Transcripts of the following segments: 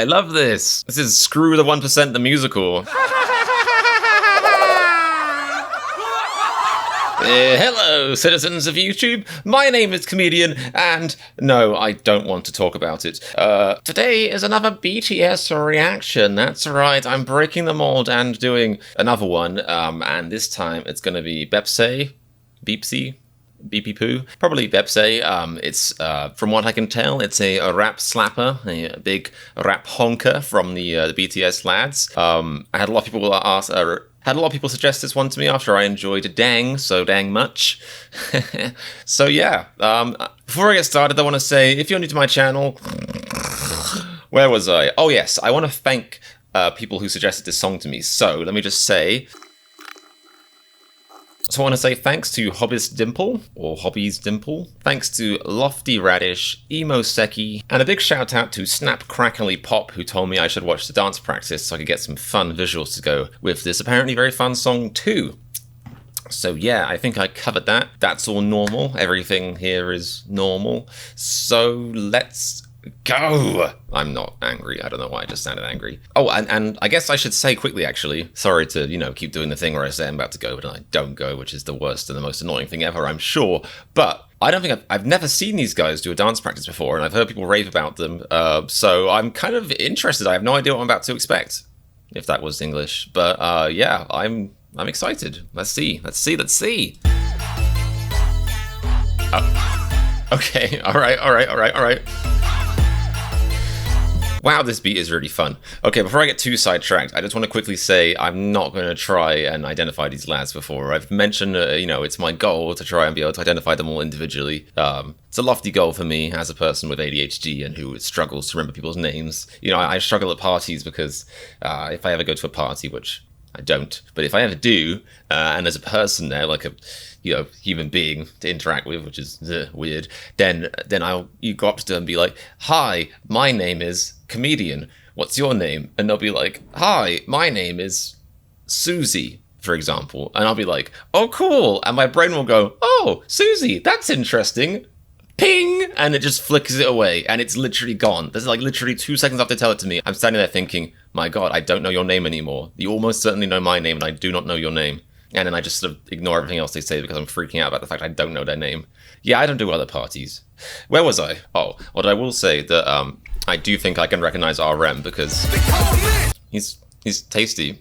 I love this. This is Screw the 1% the musical. Hello, citizens of YouTube. My name is Comedian, and no, I don't want to talk about it. Today is another BTS reaction. That's right, I'm breaking the mold and doing another one. And this time it's gonna be Baepsae, BP Poo, probably Baepsae. It's from what I can tell, it's a rap slapper, a big rap honker from the BTS lads. I had a lot of people ask. Had a lot of people suggest this one to me after I enjoyed Dang so dang much. So yeah, before I get started, I want to say, if you're new to my channel, where was I? Oh yes, I want to thank people who suggested this song to me. So let me just say, I want to say thanks to Hobby's Dimple, or Hobby's Dimple, thanks to Lofty Radish, Emo Seki, and a big shout out to Snap Crackly Pop, who told me I should watch the dance practice so I could get some fun visuals to go with this apparently very fun song too. So yeah, I think I covered that. That's all normal. Everything here is normal. So let's go! I'm not angry. I don't know why I just sounded angry. Oh, and I guess I should say quickly, actually, sorry to, keep doing the thing where I say I'm about to go, but I don't go, which is the worst and the most annoying thing ever, I'm sure. But I don't think I've never seen these guys do a dance practice before, and I've heard people rave about them. So I'm kind of interested. I have no idea what I'm about to expect, if that was English. But yeah, I'm excited. Let's see. Okay, all right. Wow, this beat is really fun. Okay, before I get too sidetracked, I just want to quickly say I'm not going to try and identify these lads before. I've mentioned, it's my goal to try and be able to identify them all individually. It's a lofty goal for me as a person with ADHD and who struggles to remember people's names. I struggle at parties because if I ever go to a party, which I don't, but if I ever do, and there's a person there, like a human being to interact with, which is weird, then you go up to them and be like, "Hi, my name is Comedian. What's your name?" And they'll be like, "Hi, my name is Susie," for example. And I'll be like, "Oh, cool." And my brain will go, "Oh, Susie, that's interesting." Ping! And it just flickers it away, and it's literally gone. There's like literally 2 seconds after they tell it to me, I'm standing there thinking, my God, I don't know your name anymore. You almost certainly know my name, and I do not know your name. And then I just sort of ignore everything else they say because I'm freaking out about the fact I don't know their name. Yeah, I don't do other parties. Where was I? Oh, well, I will say that I do think I can recognize RM because he's tasty.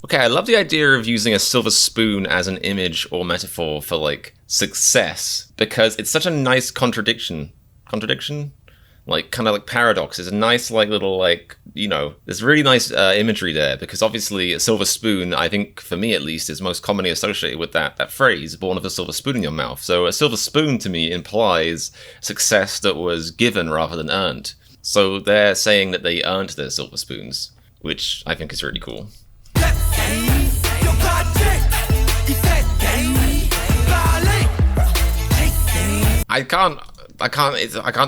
Okay, I love the idea of using a silver spoon as an image or metaphor for, like, success, because it's such a nice contradiction? Like, kind of like paradox. It's a nice, like, little, like, there's really nice imagery there, because obviously a silver spoon, I think, for me at least, is most commonly associated with that phrase, born of a silver spoon in your mouth. So a silver spoon, to me, implies success that was given rather than earned. So they're saying that they earned their silver spoons, which I think is really cool. I can't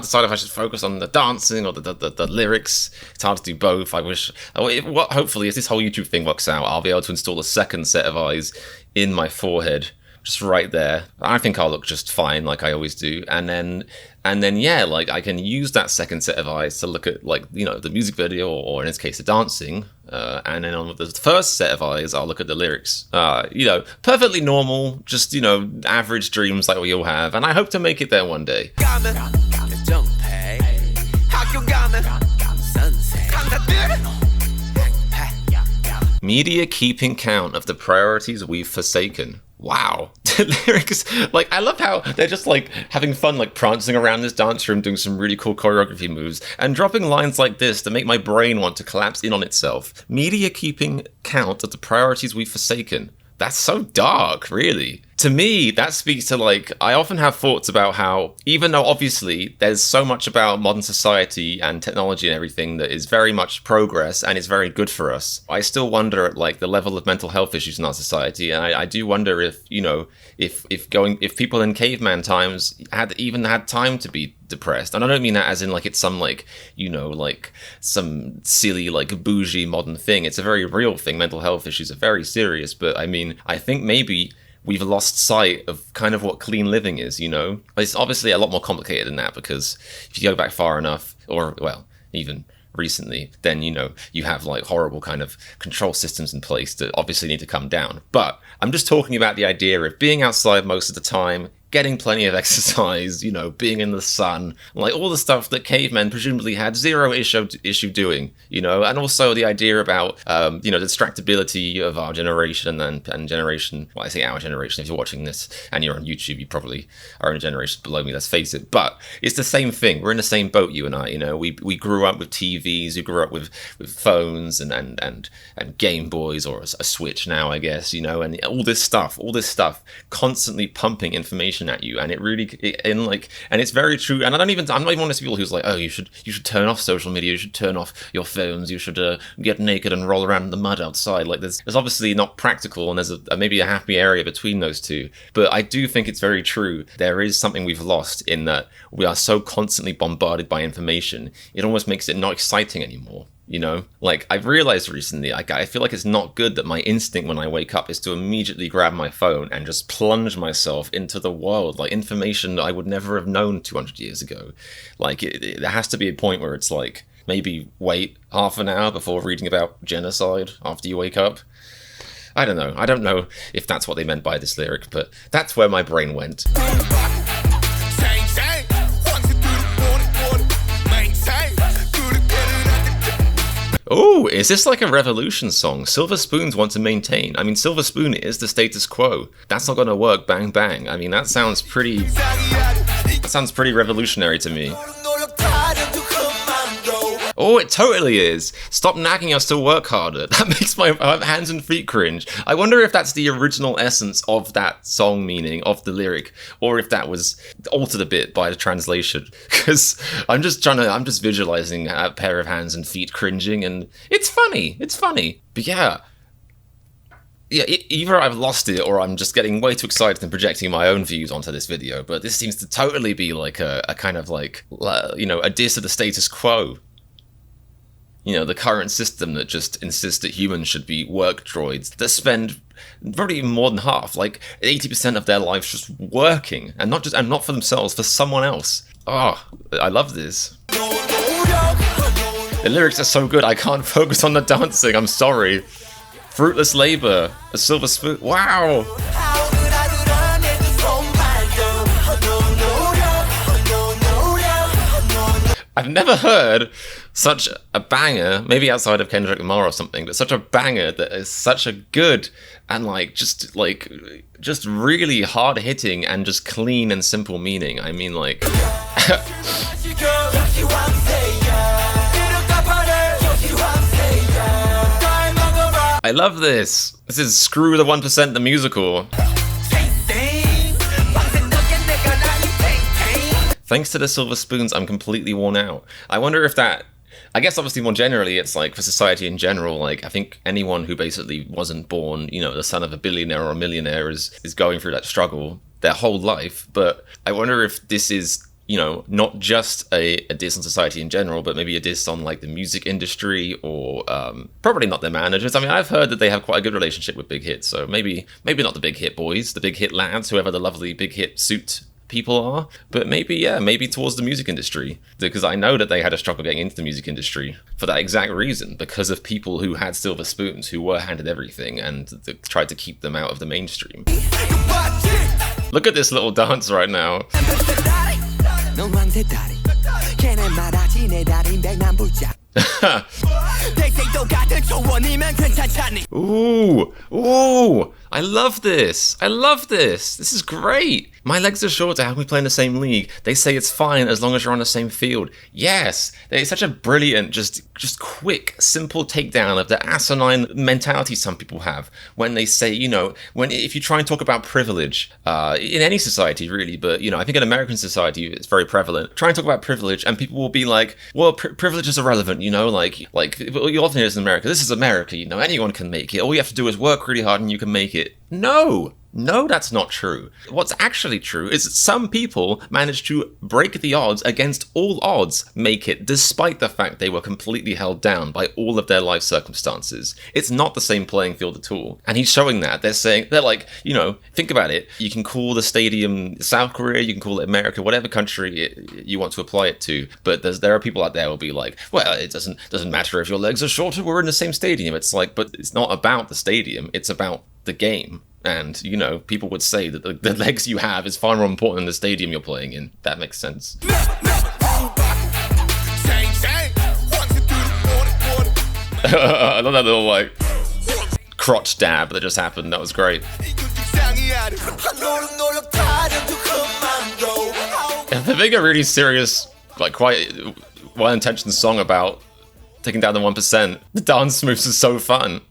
decide if I should focus on the dancing or the lyrics. It's hard to do both. I wish. Hopefully, if this whole YouTube thing works out, I'll be able to install a second set of eyes in my forehead, just right there. I think I'll look just fine, like I always do. And then, yeah, like I can use that second set of eyes to look at, like, the music video, or in this case, the dancing. And then on the first set of eyes, I'll look at the lyrics. Perfectly normal, just, average dreams like we all have. And I hope to make it there one day. Media keeping count of the priorities we've forsaken. Wow. The lyrics, like, I love how they're just, like, having fun, like, prancing around this dance room, doing some really cool choreography moves, and dropping lines like this that make my brain want to collapse in on itself. Media keeping count of the priorities we've forsaken. That's so dark, really. To me, that speaks to, like, I often have thoughts about how, even though obviously there's so much about modern society and technology and everything that is very much progress and is very good for us, I still wonder at, like, the level of mental health issues in our society. And I do wonder if, if people in caveman times had time to be depressed. And I don't mean that as in, like, it's some, like, like some silly, like, bougie modern thing. It's a very real thing. Mental health issues are very serious. But I mean, I think maybe we've lost sight of kind of what clean living is, you know? It's obviously a lot more complicated than that, because if you go back far enough, or, well, even recently, then, you know, you have like horrible kind of control systems in place that obviously need to come down. But I'm just talking about the idea of being outside most of the time, getting plenty of exercise, you know, being in the sun, like all the stuff that cavemen presumably had zero issue doing, you know, and also the idea about, you know, the distractibility of our generation and generation, well, I say our generation, if you're watching this and you're on YouTube, you probably are in a generation below me, let's face it, but it's the same thing. We're in the same boat, you and I, you know, we grew up with TVs, we grew up with phones and Game Boys, or a Switch now, I guess, you know, and all this stuff constantly pumping information at you, and and it's very true. And I'm not even one of those people who's like, oh, you should turn off social media, you should turn off your phones, you should get naked and roll around in the mud outside. Like there's obviously not practical, and there's maybe a happy area between those two. But I do think it's very true. There is something we've lost in that we are so constantly bombarded by information. It almost makes it not exciting anymore. You know, like I've realized recently, I feel like it's not good that my instinct when I wake up is to immediately grab my phone and just plunge myself into the world, like information that I would never have known 200 years ago. Like there has to be a point where it's like, maybe wait half an hour before reading about genocide after you wake up. I don't know. I don't know if that's what they meant by this lyric, but that's where my brain went. Oh, is this like a revolution song? Silver Spoons want to maintain. I mean, Silver Spoon is the status quo. That's not gonna work, bang bang. I mean, that sounds pretty revolutionary to me. Oh, it totally is. Stop nagging us to work harder. That makes my hands and feet cringe. I wonder if that's the original essence of that song meaning, of the lyric, or if that was altered a bit by the translation. Because I'm just visualizing a pair of hands and feet cringing, and it's funny. But yeah, either I've lost it or I'm just getting way too excited and projecting my own views onto this video. But this seems to totally be like a kind of like, you know, a diss of the status quo. You know, the current system that just insists that humans should be work droids that spend probably even more than half, like 80% of their lives just working, and not for themselves, for someone else. Oh, I love this. The lyrics are so good, I can't focus on the dancing, I'm sorry. Fruitless labor, a silver spoon, wow! I've never heard such a banger, maybe outside of Kendrick Lamar or something, but such a banger that is such a good and just really hard hitting and just clean and simple meaning. I mean, like, I love this. This is Screw the 1% the musical. Thanks to the silver spoons, I'm completely worn out. I wonder if that, I guess obviously more generally, it's like for society in general, like I think anyone who basically wasn't born, you know, the son of a billionaire or a millionaire is going through that struggle their whole life. But I wonder if this is, you know, not just a diss on society in general, but maybe a diss on like the music industry or probably not their managers. I mean, I've heard that they have quite a good relationship with Big Hit, so maybe not the Big Hit boys, the Big Hit lads, whoever the lovely Big Hit suit people are, but maybe towards the music industry, because I know that they had a struggle getting into the music industry for that exact reason, because of people who had silver spoons, who were handed everything and tried to keep them out of the mainstream. Look at this little dance right now. Ooh, I love this. This is great. My legs are short to have me play in the same league. They say it's fine as long as you're on the same field. Yes, it's such a brilliant, just quick, simple takedown of the asinine mentality some people have when they say, you know, if you try and talk about privilege, in any society really, but, you know, I think in American society it's very prevalent. Try and talk about privilege and people will be like, well, privilege is irrelevant, you know, like you often hear this in America. This is America, you know, anyone can make it. All you have to do is work really hard and you can make it. No, No, that's not true. What's actually true is that some people manage to break the odds against all odds, make it despite the fact they were completely held down by all of their life circumstances. It's not the same playing field at all. And he's showing that. They're like, think about it. You can call the stadium South Korea, you can call it America, whatever country you want to apply it to. But there are people out there who will be like, well, it doesn't matter if your legs are shorter, we're in the same stadium. It's like, but it's not about the stadium, it's about the game. And, people would say that the legs you have is far more important than the stadium you're playing in. That makes sense. I love that little, crotch dab that just happened. That was great. If they make a really serious, quite well-intentioned song about taking down the 1%, the dance moves are so fun.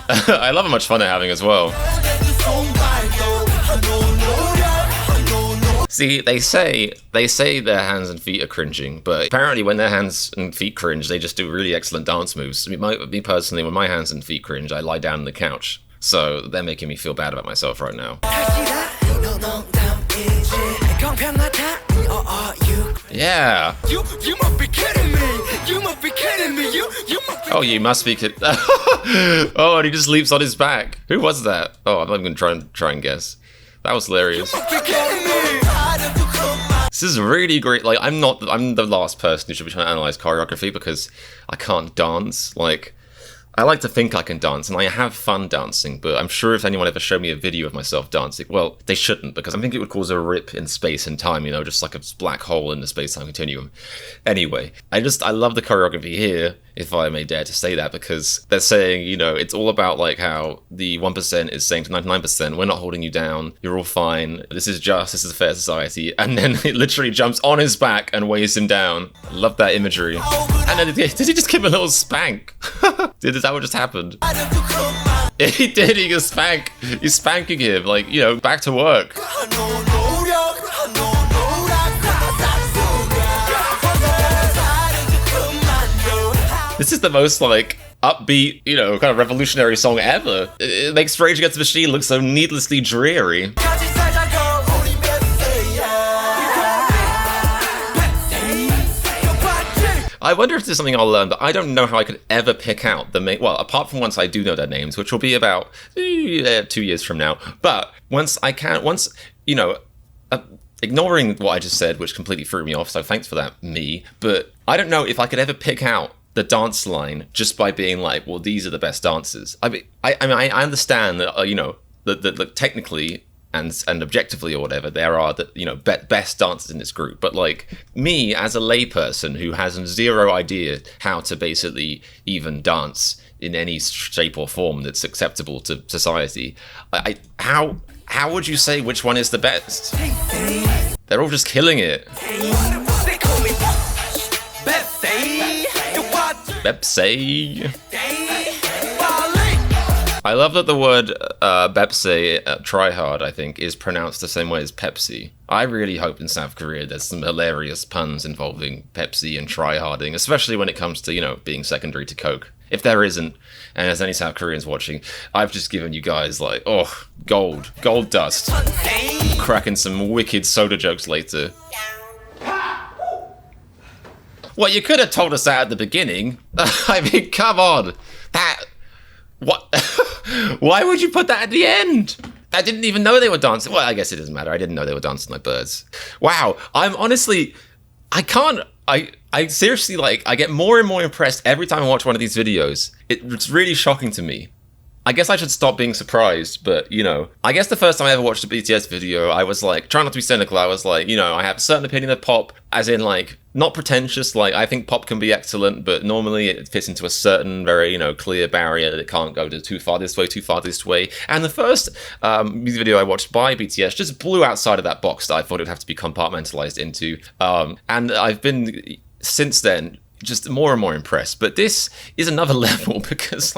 I love how much fun they're having as well. See, they say their hands and feet are cringing, but apparently when their hands and feet cringe, they just do really excellent dance moves. Me personally, when my hands and feet cringe, I lie down on the couch. So they're making me feel bad about myself right now. Yeah. You must be kidding me. You must be kidding me. Oh, you must be kidding. Oh, and he just leaps on his back. Who was that? Oh, I'm not even gonna try and guess. That was hilarious. This is really great. I'm the last person who should be trying to analyze choreography because I can't dance. I like to think I can dance, and I have fun dancing, but I'm sure if anyone ever showed me a video of myself dancing, well, they shouldn't, because I think it would cause a rip in space and time, just like a black hole in the space-time continuum. Anyway, I love the choreography here, if I may dare to say that, because they're saying, it's all about, how the 1% is saying to 99%, we're not holding you down, you're all fine, this is a fair society, and then it literally jumps on his back and weighs him down. I love that imagery. And then, did he just give him a little spank? Is that what just happened? He did, he just spank. He's spanking him, back to work. This is the most, upbeat, kind of revolutionary song ever. It makes Rage Against the Machine look so needlessly dreary. I wonder if there's something I'll learn, but I don't know how I could ever pick out apart from once I do know their names, which will be about 2 years from now. But ignoring what I just said, which completely threw me off, so thanks for that, me. But I don't know if I could ever pick out the dance line just by being well, these are the best dancers. I understand that, that technically and objectively or whatever, there are the best dancers in this group. But me as a layperson who has zero idea how to basically even dance in any shape or form that's acceptable to society, how would you say which one is the best? They're all just killing it. Baepsae. I love that the word Baepsae, try hard, I think, is pronounced the same way as Pepsi. I really hope in South Korea there's some hilarious puns involving Pepsi and try-harding, especially when it comes to, being secondary to Coke. If there isn't, and there's any South Koreans watching, I've just given you guys, gold dust. Cracking some wicked soda jokes later. Well, you could have told us that at the beginning. I mean, come on. What? Why would you put that at the end? I didn't even know they were dancing. Well, I guess it doesn't matter. I didn't know they were dancing like birds. Wow. I'm honestly, I seriously, I get more and more impressed every time I watch one of these videos. It's really shocking to me. I guess I should stop being surprised, but, I guess the first time I ever watched a BTS video, I was trying not to be cynical, I was I have a certain opinion of pop, as in, not pretentious, I think pop can be excellent, but normally it fits into a certain very, clear barrier that it can't go too far this way. And the first music video I watched by BTS just blew outside of that box that I thought it would have to be compartmentalized into. And I've been, since then, just more and more impressed. But this is another level because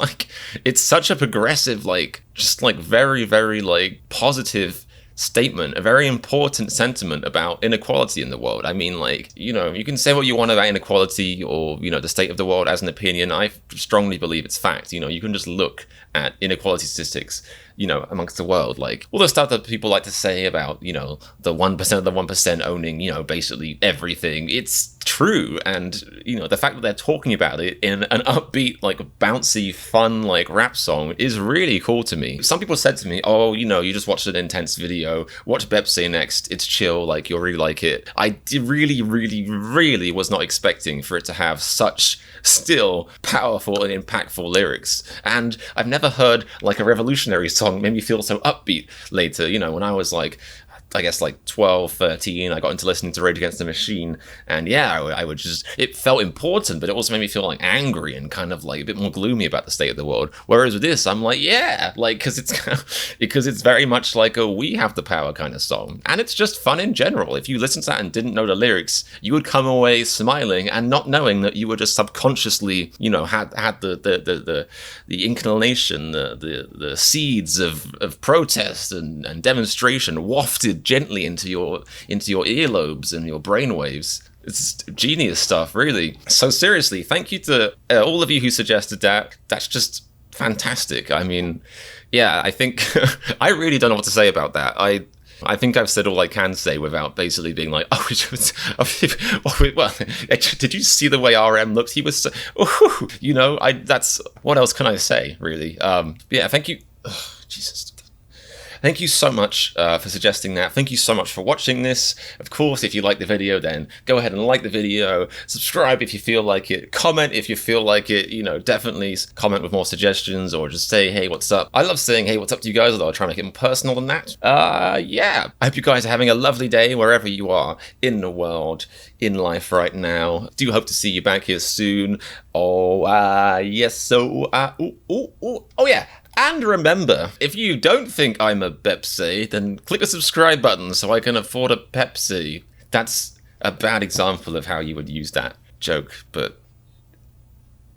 it's such a progressive, very, very positive statement, a very important sentiment about inequality in the world. I mean, you can say what you want about inequality or, the state of the world as an opinion. I strongly believe it's fact. You can just look at inequality statistics amongst the world. Like all the stuff that people like to say about, the 1% of the 1% owning, basically everything. It's true. And, the fact that they're talking about it in an upbeat, like bouncy, fun, like rap song is really cool to me. Some people said to me, oh, you just watched an intense video, watch Baepsae next. It's chill. Like you'll really like it. I really, really, really was not expecting for it to have such still powerful and impactful lyrics. And I've never heard like a revolutionary song made me feel so upbeat later. When I was like, I guess like 12, 13, I got into listening to Rage Against the Machine, and yeah, I would just, it felt important, but it also made me feel like angry and kind of like a bit more gloomy about the state of the world. Whereas with this, I'm like, yeah, like, because it's very much like a we have the power kind of song, and it's just fun in general. If you listen to that and didn't know the lyrics, you would come away smiling and not knowing that you were just subconsciously, had the inclination, the seeds of protest and demonstration wafted gently into your earlobes and your brainwaves. It's genius stuff, really. So seriously, thank you to all of you who suggested that. That's just fantastic. I mean, yeah, I think I really don't know what to say about that. I think I've said all I can say without basically being like, well, did you see the way RM looked? He was, that's, what else can I say, really? Yeah, thank you. Jesus. Thank you so much for suggesting that. Thank you so much for watching this. Of course, if you like the video, then go ahead and like the video. Subscribe if you feel like it. Comment if you feel like it. Definitely comment with more suggestions, or just say, hey, what's up? I love saying, hey, what's up to you guys, although I'll try and make it more personal than that. Yeah. I hope you guys are having a lovely day wherever you are in the world, in life right now. Do hope to see you back here soon. Oh, yes. So, oh, yeah. And remember, if you don't think I'm a Baepsae, then click the subscribe button so I can afford a Pepsi. That's a bad example of how you would use that joke, but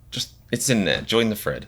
just, it's in there. Join the thread.